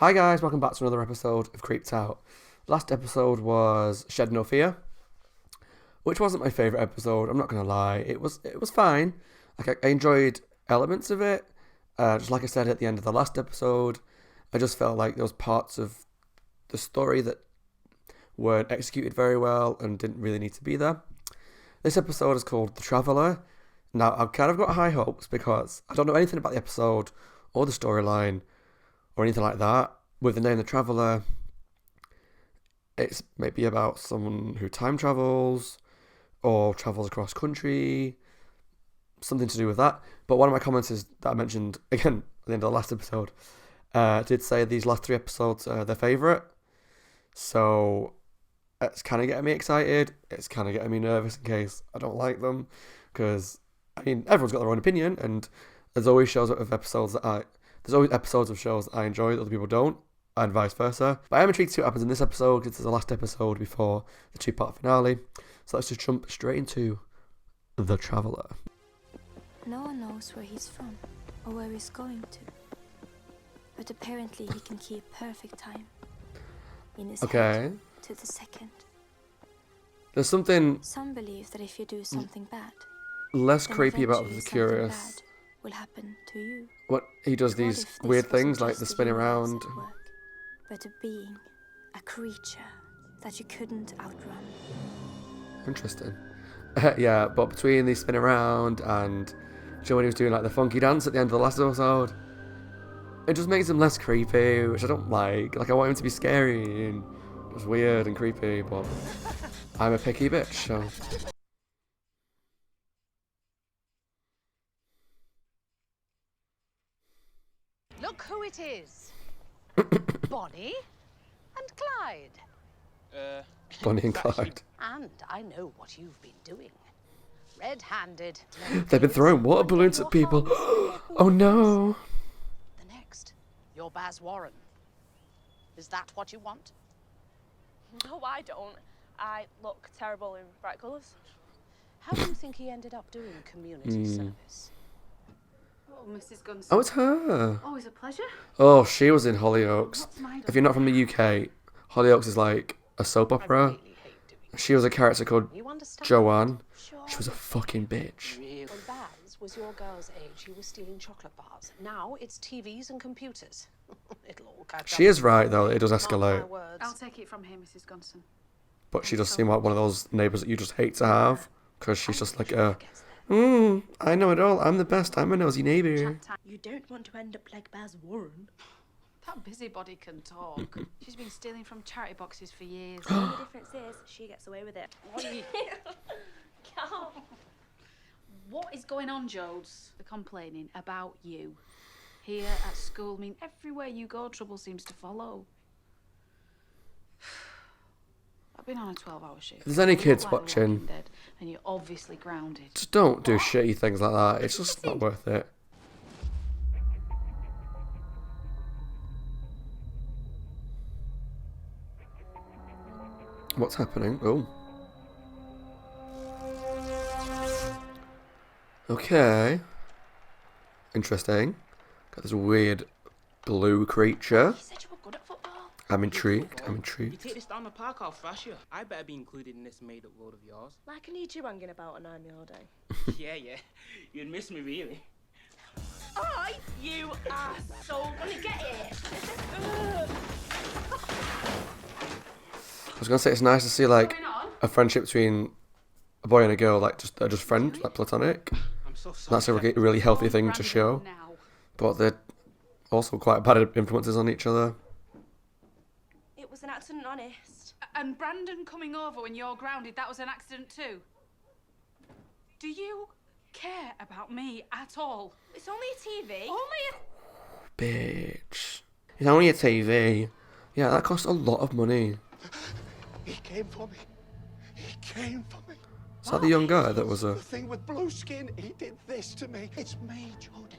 Hi guys, welcome back to another episode of Creeped Out. Last episode was Shed No Fear, which wasn't my favourite episode, I'm not going to lie. It was fine. I enjoyed elements of it. Just like I said at the end of the last episode, I just felt like there was parts of the story that weren't executed very well and didn't really need to be there. This episode is called The Traveller. Now, I've kind of got high hopes because I don't know anything about the episode or the storyline or anything like that. With the name The Traveller, it's maybe about someone who time travels or travels across country, something to do with that. But one of my comments is that I mentioned, again, at the end of the last episode, did say these last three episodes are their favourite. So it's kind of getting me excited. It's kind of getting me nervous in case I don't like them. Because, I mean, everyone's got their own opinion, and there's always there's always episodes of shows that I enjoy that other people don't, and vice versa. But I am intrigued to see what happens in this episode because it's the last episode before the two-part finale. So let's just jump straight into The Traveller. No one knows where he's from or where he's going to. But apparently he can keep perfect time in his head to the second. There's something Some believe that if you do something bad, less then creepy about eventually The something Curious. bad will happen to you. What he does What these if this weird wasn't things like just the a spin universe around. at work, but a being, a creature that you couldn't outrun. Interesting. Yeah, but between the spin around and when he was doing like the funky dance at the end of the last episode, it just makes him less creepy, which I don't like. Like I want him to be scary and just weird and creepy, but I'm a picky bitch, so. Look who it is. Bonnie and Clyde. Bonnie and Is that you? Clyde. And I know what you've been doing. Red-handed. They've been throwing water balloons at people. Oh no. The next, you're Baz Warren. Is that what you want? No, I don't. I look terrible in bright colours. How do you think he ended up doing community service? Oh, Mrs. Gunson. Oh, it's her. Always a pleasure. Oh, she was in Hollyoaks. What's my If you're not from the UK, Hollyoaks is like a soap I opera. really hate doing She was a character called You understand? Joanne. Sure. She was a fucking bitch. When Baz was your girl's age, he was stealing chocolate bars. Now it's TVs and computers. It'll all catch up. She is right though, it does Mark my escalate. words. I'll take it from here, Mrs. Gunson. But she does seem like one of those neighbours that you just hate to have. Because she's just like a, Gets there. I know it all, I'm the best, I'm a nosy neighbour. Chat time. You don't want to end up like Baz Warren. That busybody can talk. She's been stealing from charity boxes for years. The only difference is she gets away with it. What is going on, Jodes? They're complaining about you. Here, at school, I mean, everywhere you go, trouble seems to follow. I've been on a 12-hour shift. If there's any You look kids like The watching- Walking Dead, and you're obviously grounded. Just don't do shitty things like that, it's just not worth it. What's happening? Oh. Okay. Interesting. Got this weird blue creature. You said you were good at football. I'm intrigued. I'm You intrigued. take this down the park, I'll thrash you. I better be included in this made-up world of yours. Like I need you hanging about an army all day. Yeah. You'd miss me, really. Oh, you are so gonna get it. I was gonna say it's nice to see like Going on? a friendship between a boy and a girl, like just they're just friends, like platonic. I'm so sorry. That's a really healthy thing to Brandon show. Now. But they're also quite bad influences on each other. It was an accident, honest. And Brandon coming over when you're grounded, that was an accident too. Do you care about me at all? It's only a TV. Bitch. It's only a TV. Yeah, that costs a lot of money. He came for me. He came for me. Is that the young guy that was The a... thing with blue skin, he did this to me. It's me, Jodie.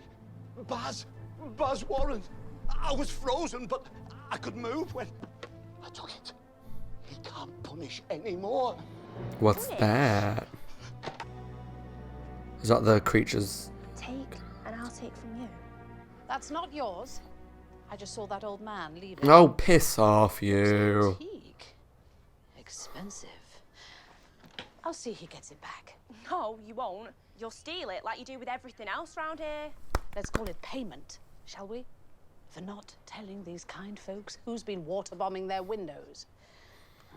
Baz Warren. I was frozen, but I could move when I took it. He can't punish anymore. What's that? Is that the creatures? Take, and I'll take from you. That's not yours. I just saw that old man leaving. Oh, piss off, you. Antique. Expensive. I'll see he gets it back. No, you won't. You'll steal it like you do with everything else round here. Let's call it payment, shall we? For not telling these kind folks who's been water bombing their windows.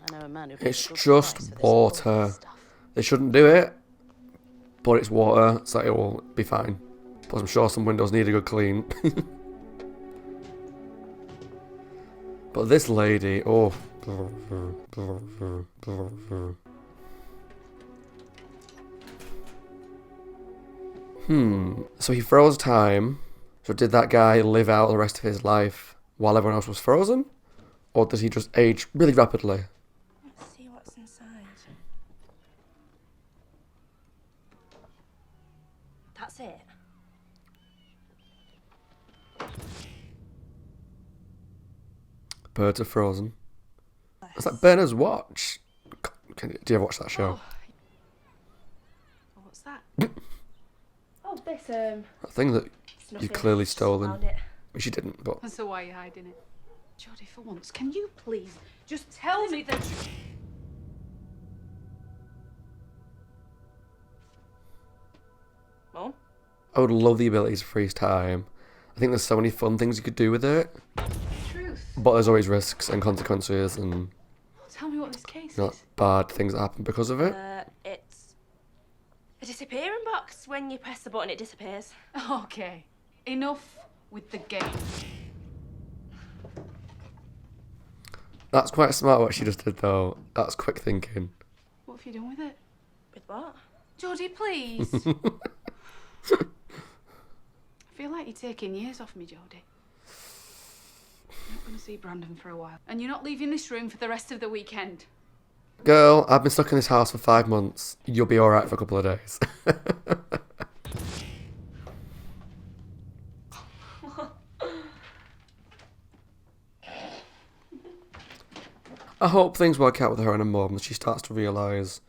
I know a man who paid It's a good just price for this water. old stuff. They shouldn't do it, but it's water, so it will be fine. Plus, I'm sure some windows need a good clean. But this lady, oh. So he froze time. So did that guy live out the rest of his life while everyone else was frozen? Or did he just age really rapidly? Let's see what's inside. That's it. Birds are frozen. Is that Bernard's watch? Do you ever watch that show? Oh, what's that? Oh, this That thing that you clearly stolen. found it. Which you didn't, but... And so why are you hiding it? Jodie, for once, can you please just tell me the truth? Mum? I would love the ability to freeze time. I think there's so many fun things you could do with it. Truth. But there's always risks and consequences and Tell me what this case not is. bad things that happen because of it. It's a disappearing box. When you press the button, it disappears. Okay, enough with the game. That's quite smart what she just did though. That's quick thinking. What have you done with it? With what? Jodie, please. I feel like you're taking years off me, Jodie. You're not going to see Brandon for a while. And you're not leaving this room for the rest of the weekend. Girl, I've been stuck in this house for 5 months. You'll be alright for a couple of days. I hope things work out with her and her mum, that she starts to realise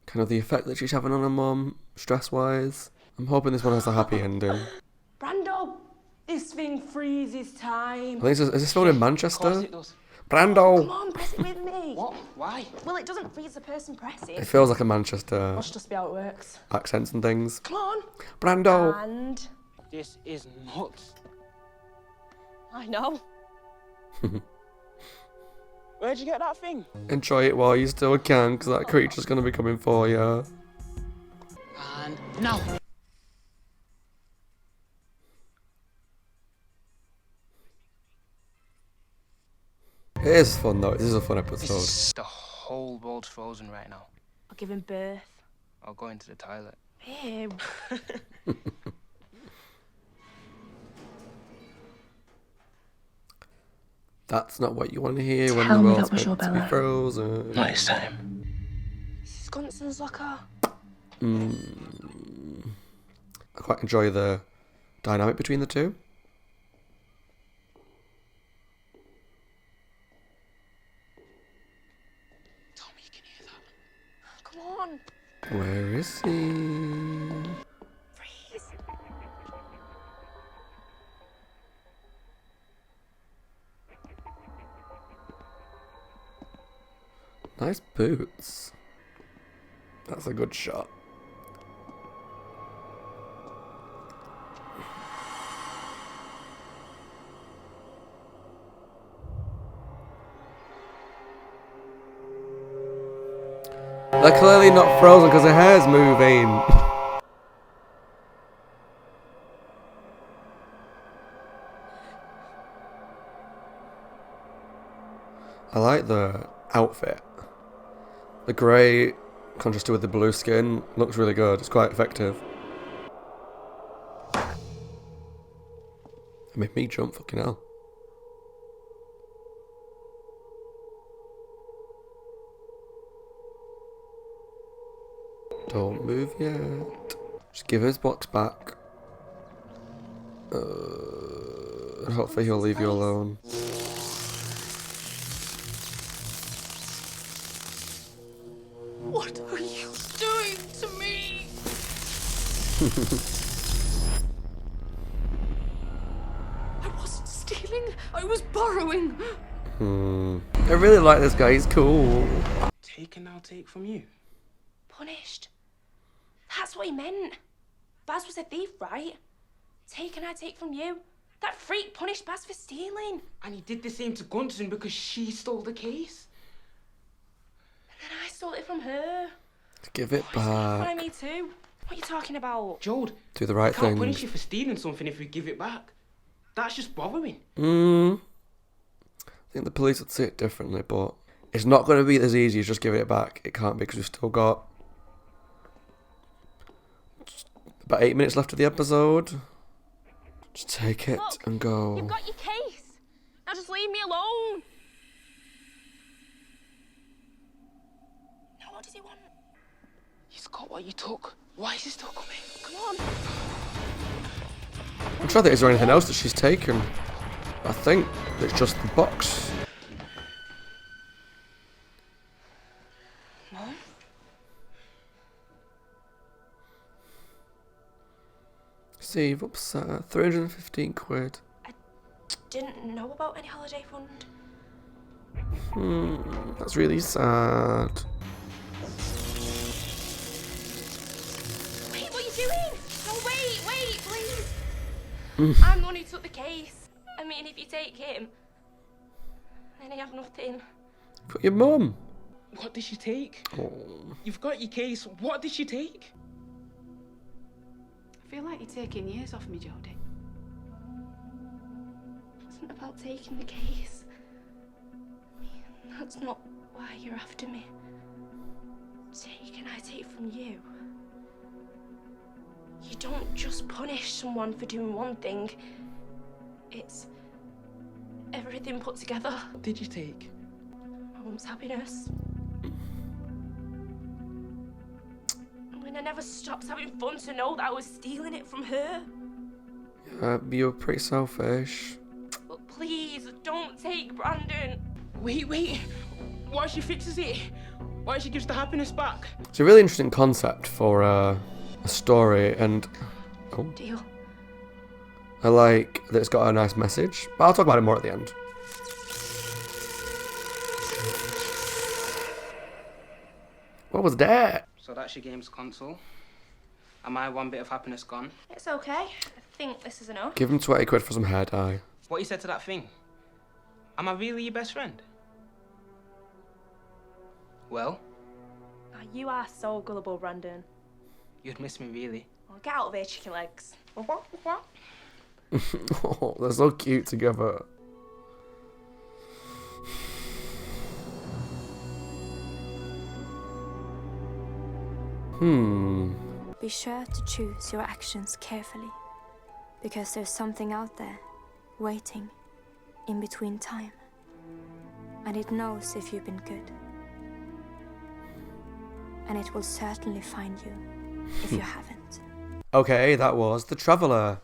kind of the effect that she's having on her mum, stress-wise. I'm hoping this one has a happy ending. Brando! This thing freezes time. I think is this filmed in Of course Manchester? it does. Brando! Come on, press it with me. What? Why? Well, it doesn't freeze the person pressing. It feels like a Manchester Must just be how it works. accents and things. Come on. Brando! And This is nuts. I know. Where'd you get that thing? Enjoy it while you still can, because that creature's going to be coming for you. And now. It is fun though, this is a fun episode. The whole world's frozen right now. Or giving birth. I'll go into the toilet. Ew. That's not what you want to hear when Tell the me world's that was your meant to be Bella. frozen. Not this time. Sconson's locker. I quite enjoy the dynamic between the two. Tell me you can hear that. Come on. Where is he? Freeze. Nice boots. That's a good shot. They're clearly not frozen because her hair's moving. I like the outfit. The grey contrasted with the blue skin looks really good. It's quite effective. It made me jump, fucking hell. Don't move yet. Just give his box back. And hopefully he'll leave you alone. What are you doing to me? I wasn't stealing doing? I really like this guy. He's cool. Take and I'll take from you. Punished. That's what he meant. Baz was a thief, right? Take and I take from you. That freak punished Baz for stealing. And he did the same to Gunson because she stole the case. And then I stole it from her. Give it Why back. me too? What are you talking about? Jode, Do the right I can't thing. punish you for stealing something if we give it back. That's just borrowing. I think the police would see it differently, but it's not going to be as easy as just giving it back. It can't be, because we've still got about 8 minutes left of the episode. Just take it Look, and go. You've got your case. Now just leave me alone. Now what does he want? He's got what you took. Why is he still coming? Come on. I'm trying to think, is there anything else that she's taken? I think it's just the box. Mom? See, you've upset 315 quid. Didn't know about any holiday fund. That's really sad. Wait, what are you doing? No, wait, please. I'm the one who took the case. I mean, if you take him, then I have nothing. Got your mum. What did she take? Oh. You've got your case. What did she take? I feel like you're taking years off me, Jodie. It wasn't about taking the case. I mean, that's not why you're after me. Take and I take from you. You don't just punish someone for doing one thing. It's everything put together. What did you take? My mum's happiness. And I never stopped having fun to know that I was stealing it from her. You're pretty selfish. But please, don't take Brandon. Wait. Why she fixes it? Why she gives the happiness back? It's a really interesting concept for a story, and Deal. I like that it's got a nice message. But I'll talk about it more at the end. What was that? So that's your games console. Am I one bit of happiness gone? It's okay. I think this is enough. Give him 20 quid for some hair dye. What you said to that thing? Am I really your best friend? Well, Oh, you are so gullible, Brandon. you'd miss me really. Well, get out of here, chicken legs. Oh, they're so cute together. Be sure to choose your actions carefully, because there's something out there, waiting, in between time. And it knows if you've been good. And it will certainly find you if you haven't. Okay, that was The Traveller.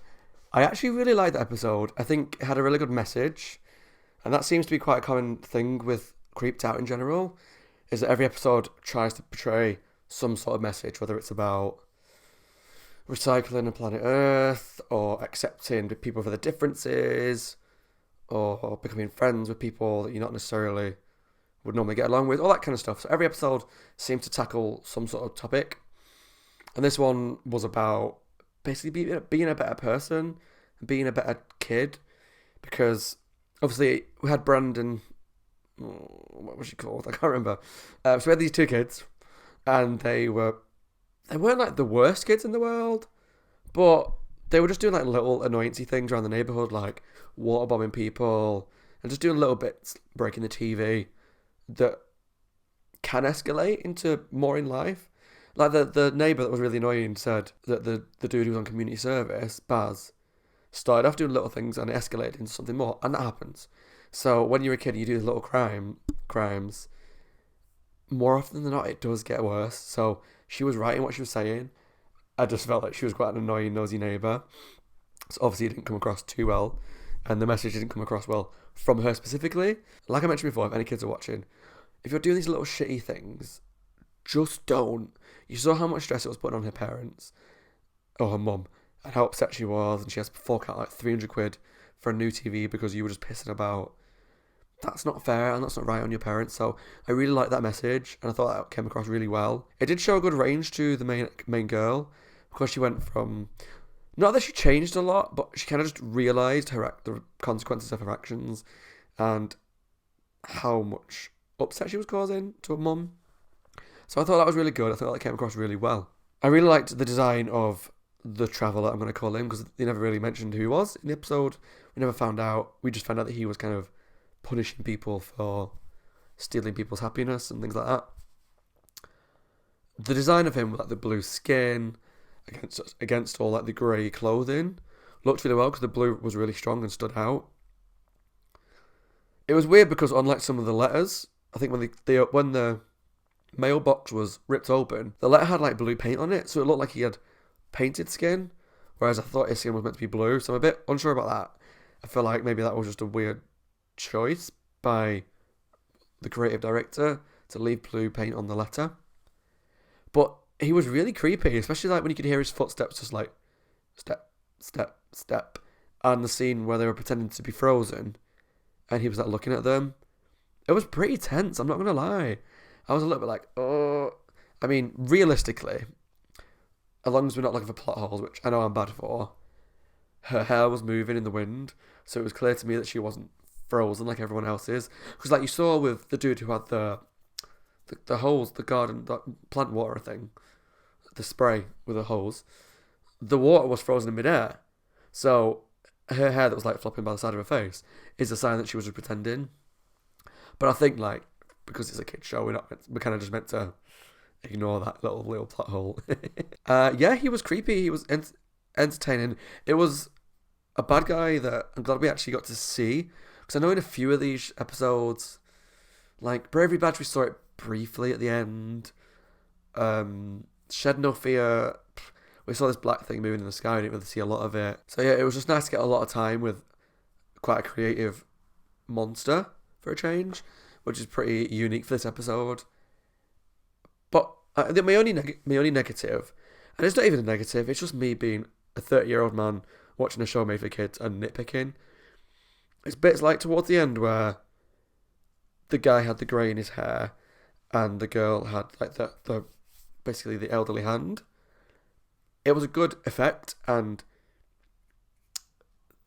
I actually really liked that episode. I think it had a really good message. And that seems to be quite a common thing with Creeped Out in general, is that every episode tries to portray some sort of message, whether it's about recycling the planet Earth, or accepting people for their differences, or becoming friends with people that you're not necessarily would normally get along with, all that kind of stuff. So every episode seemed to tackle some sort of topic. And this one was about basically being a better person, being a better kid, because obviously we had Brandon, what was she called? I can't remember. So we had these two kids, and they weren't like the worst kids in the world, but they were just doing like little annoyancy things around the neighborhood, like waterbombing people and just doing little bits, breaking the TV, that can escalate into more in life. Like the neighbour that was really annoying said that the dude who was on community service, Baz, started off doing little things and it escalated into something more, and that happens. So when you're a kid and you do these little crimes, more often than not it does get worse. So she was right in what she was saying. I just felt like she was quite an annoying, nosy neighbour. So obviously it didn't come across too well, and the message didn't come across well from her specifically. Like I mentioned before, if any kids are watching, if you're doing these little shitty things, just don't. You saw how much stress it was putting on her parents, or her mum, and how upset she was, and she has to fork out like 300 quid for a new TV because you were just pissing about. that's not fair and that's not right on your parents. So I really liked that message, and I thought that came across really well. It did show a good range to the main girl, because she went from, not that she changed a lot, but she kind of just realised the consequences of her actions and how much upset she was causing to her mum. So I thought that was really good. I thought that came across really well. I really liked the design of the Traveller, I'm going to call him, because they never really mentioned who he was in the episode. We never found out. We just found out that he was kind of punishing people for stealing people's happiness and things like that. The design of him with like the blue skin against all like the grey clothing looked really well, because the blue was really strong and stood out. It was weird because unlike some of the letters, I think when the mailbox was ripped open, the letter had like blue paint on it, so it looked like he had painted skin, whereas I thought his skin was meant to be blue, so I'm a bit unsure about that. I feel like maybe that was just a weird choice by the creative director to leave blue paint on the letter. But he was really creepy, especially like when you could hear his footsteps just like step, step, step, and the scene where they were pretending to be frozen and he was like looking at them. It was pretty tense, I'm not gonna lie. I was a little bit like, oh. I mean, realistically, as long as we're not looking for plot holes, which I know I'm bad for, her hair was moving in the wind, so it was clear to me that she wasn't frozen like everyone else is. Because like you saw with the dude who had the hose, the garden, the plant water thing, the spray with the hose, the water was frozen in midair. So her hair that was like flopping by the side of her face is a sign that she was just pretending. But I think like, because it's a kid's show, we're kind of just meant to ignore that little plot hole. Yeah, he was creepy. He was entertaining. It was a bad guy that I'm glad we actually got to see, because I know in a few of these episodes, like Bravery Badge, we saw it briefly at the end. Shed No Fear, we saw this black thing moving in the sky. We didn't really see a lot of it. So yeah, it was just nice to get a lot of time with quite a creative monster for a change, which is pretty unique for this episode. But my only negative, and it's not even a negative, it's just me being a 30-year-old man watching a show made for kids and nitpicking. It's bits like towards the end where the guy had the grey in his hair and the girl had like the basically the elderly hand. It was a good effect, and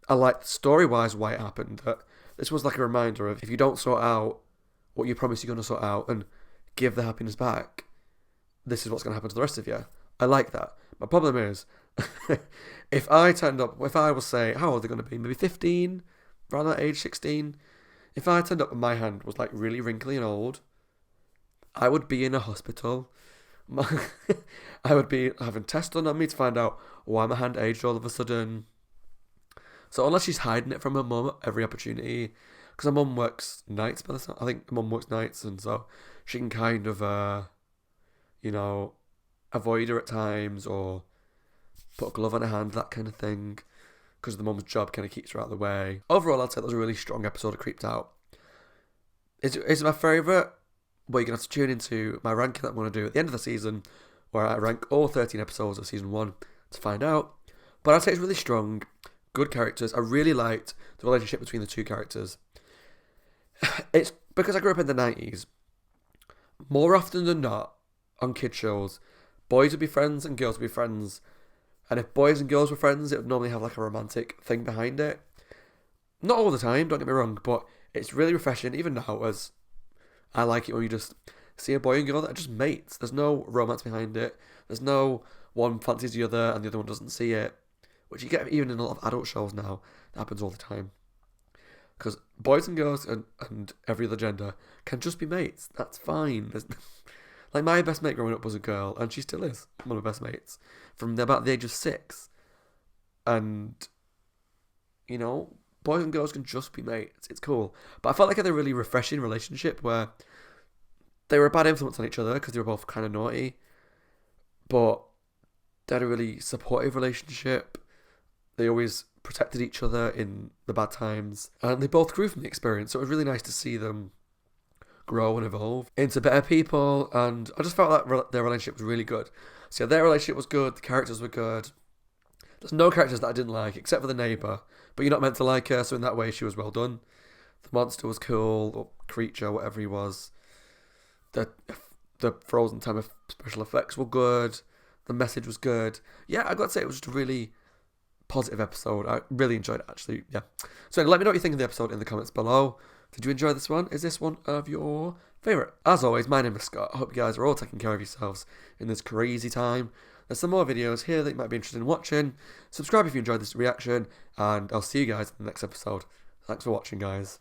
I liked story-wise why it happened. That this was like a reminder of, if you don't sort out what you promise you're going to sort out and give the happiness back, this is what's going to happen to the rest of you. I like that. My problem is, if I was, say, how old are they going to be? Maybe 15? Around that age, 16? If I turned up and my hand was like really wrinkly and old, I would be in a hospital. I would be having tests done on me to find out why my hand aged all of a sudden. So unless she's hiding it from her mum at every opportunity, because her mum works nights by the time, I think her mum works nights, and so she can kind of, avoid her at times or put a glove on her hand, that kind of thing, because the mum's job kind of keeps her out of the way. Overall, I'd say that was a really strong episode of Creeped Out. Is it my favourite? Well, you're going to have to tune into my ranking that I'm going to do at the end of the season, where I rank all 13 episodes of season 1 to find out. But I'd say it's really strong, good characters. I really liked the relationship between the two characters. It's because I grew up in the 90s. More often than not, on kid shows, boys would be friends and girls would be friends. And if boys and girls were friends, it would normally have like a romantic thing behind it. Not all the time, don't get me wrong, but it's really refreshing, even now, as I like it when you just see a boy and girl that are just mates. There's no romance behind it. There's no one fancies the other and the other one doesn't see it, which you get even in a lot of adult shows now. That happens all the time. Because boys and girls and every other gender can just be mates. That's fine. Like, my best mate growing up was a girl, and she still is one of my best mates, from about the age of 6. And, boys and girls can just be mates. It's cool. But I felt like I had a really refreshing relationship where they were a bad influence on each other because they were both kind of naughty, but they had a really supportive relationship. They always protected each other in the bad times, and they both grew from the experience. So it was really nice to see them grow and evolve into better people, and I just felt that their relationship was really good. So their relationship was good, the characters were good. There's no characters that I didn't like, except for the neighbour, but you're not meant to like her, so in that way she was well done. The monster was cool, or creature, whatever he was. The Frozen time of special effects were good. The message was good. Yeah, I got to say it was just a really positive episode. I really enjoyed it, actually. Yeah. So let me know what you think of the episode in the comments below. Did you enjoy this one? Is this one of your favourite? As always, my name is Scott. I hope you guys are all taking care of yourselves in this crazy time. There's some more videos here that you might be interested in watching. Subscribe if you enjoyed this reaction, and I'll see you guys in the next episode. Thanks for watching, guys.